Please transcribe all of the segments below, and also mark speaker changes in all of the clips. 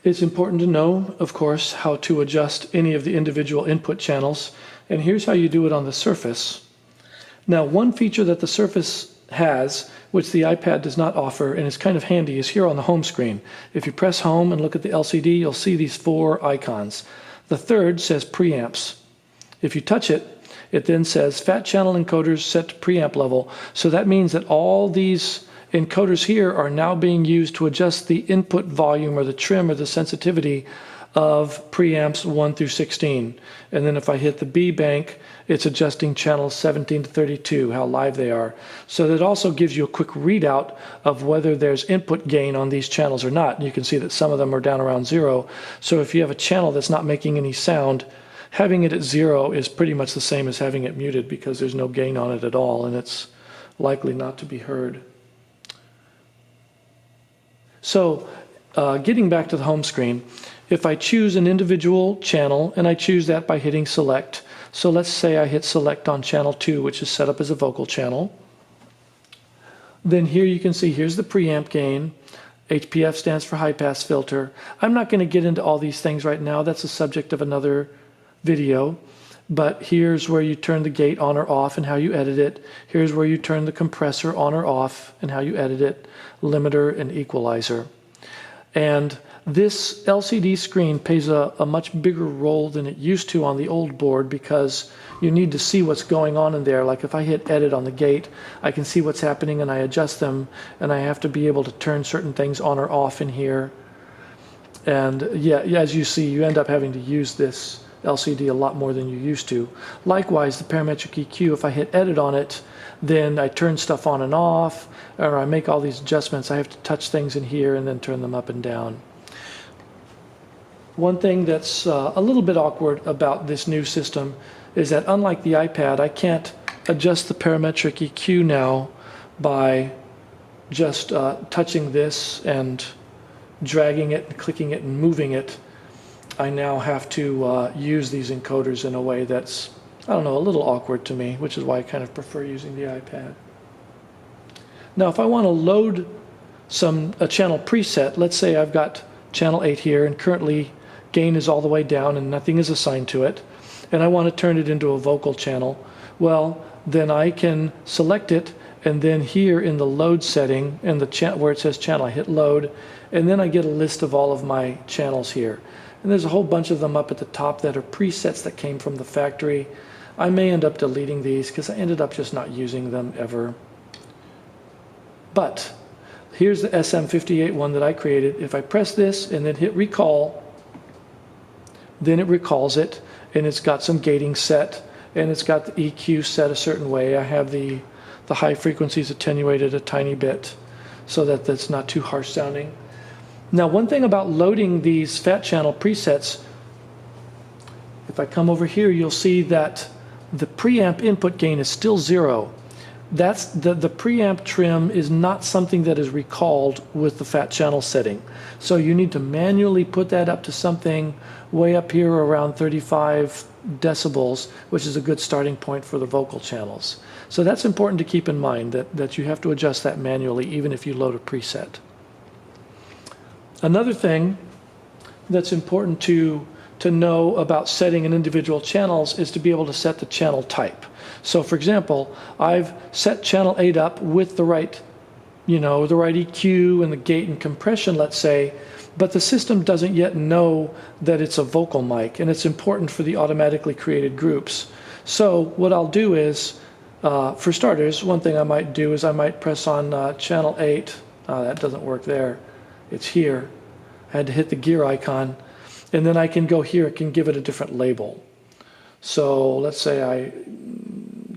Speaker 1: It's important to know, of course, how to adjust any of the individual input channels, and here's how you do it on the Surface. Now, one feature that the Surface has, which the iPad does not offer, and is kind of handy, is here on the home screen. If you press home and look at the LCD, you'll see these 4 icons. The third says preamps. If you touch it, it then says fat channel encoders set to preamp level. So that means that all these encoders here are now being used to adjust the input volume or the trim or the sensitivity of preamps 1 through 16. And then if I hit the B bank, it's adjusting channels 17 to 32, how live they are. So that also gives you a quick readout of whether there's input gain on these channels or not. You can see that some of them are down around 0. So if you have a channel that's not making any sound, having it at 0 is pretty much the same as having it muted because there's no gain on it at all, and it's likely not to be heard. So getting back to the home screen, if I choose an individual channel, and I choose that by hitting select. So let's say I hit select on channel 2, which is set up as a vocal channel. Then here you can see here's the preamp gain. HPF stands for high pass filter. I'm not going to get into all these things right now. That's the subject of another video. But here's where you turn the gate on or off and how you edit it. Here's where you turn the compressor on or off and how you edit it, limiter and equalizer. And this LCD screen plays a much bigger role than it used to on the old board because you need to see what's going on in there. Like if I hit edit on the gate, I can see what's happening and I adjust them, and I have to be able to turn certain things on or off in here. And yeah, as you see, you end up having to use this LCD a lot more than you used to. Likewise, the parametric EQ, if I hit edit on it, then I turn stuff on and off, or I make all these adjustments. I have to touch things in here and then turn them up and down. One thing that's a little bit awkward about this new system is that unlike the iPad, I can't adjust the parametric EQ now by just touching this and dragging it and clicking it and moving it. I now have to use these encoders in a way that's, I don't know, a little awkward to me, which is why I kind of prefer using the iPad. Now, if I want to load a channel preset, let's say I've got channel 8 here, and currently gain is all the way down and nothing is assigned to it, and I want to turn it into a vocal channel, well, then I can select it, and then here in the load setting, in the where it says channel, I hit load, and then I get a list of all of my channels here. And there's a whole bunch of them up at the top that are presets that came from the factory. I may end up deleting these because I ended up just not using them ever. But here's the SM58 one that I created. If I press this and then hit recall, then it recalls it, and it's got some gating set, and it's got the EQ set a certain way. I have the high frequencies attenuated a tiny bit so that that's not too harsh sounding. Now, one thing about loading these fat channel presets, if I come over here, you'll see that the preamp input gain is still 0. That's the preamp trim is not something that is recalled with the fat channel setting. So you need to manually put that up to something way up here around 35 decibels, which is a good starting point for the vocal channels. So that's important to keep in mind, that you have to adjust that manually even if you load a preset. Another thing that's important to know about setting in individual channels is to be able to set the channel type. So for example, I've set channel 8 up with the right, the right EQ and the gate and compression, let's say, but the system doesn't yet know that it's a vocal mic, and it's important for the automatically created groups. So what I'll do is, for starters, one thing I might do is I might press on channel 8. That doesn't work there. It's here. I had to hit the gear icon, and then I can go here and can give it a different label. So let's say I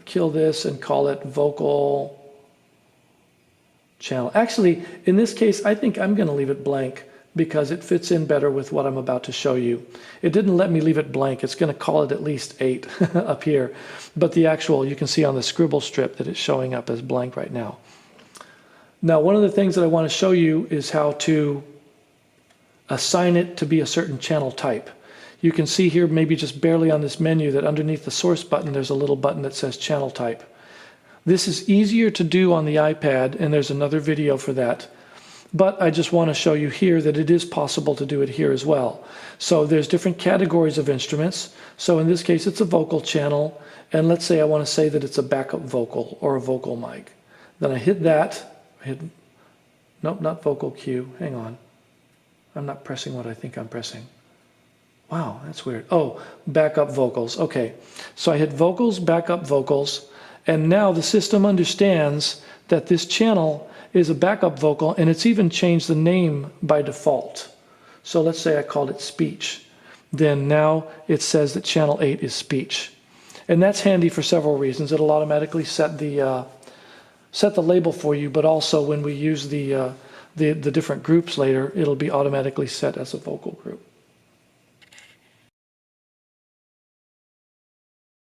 Speaker 1: kill this and call it vocal channel. Actually, in this case, I think I'm going to leave it blank because it fits in better with what I'm about to show you. It didn't let me leave it blank. It's going to call it at least 8 up here. But the actual, you can see on the scribble strip that it's showing up as blank right now. Now, one of the things that I want to show you is how to assign it to be a certain channel type. You can see here, maybe just barely on this menu, that underneath the source button, there's a little button that says channel type. This is easier to do on the iPad, and there's another video for that. But I just want to show you here that it is possible to do it here as well. So there's different categories of instruments. So in this case, it's a vocal channel. And let's say I want to say that it's a backup vocal or a vocal mic. Then I hit that. Nope, not vocal cue. Hang on. I'm not pressing what I think I'm pressing. Wow, that's weird. Oh, backup vocals. Okay. So I hit vocals, backup vocals. And now the system understands that this channel is a backup vocal, and it's even changed the name by default. So let's say I called it speech. Then now it says that channel 8 is speech. And that's handy for several reasons. It'll automatically set the label for you, but also when we use the different groups later, it'll be automatically set as a vocal group.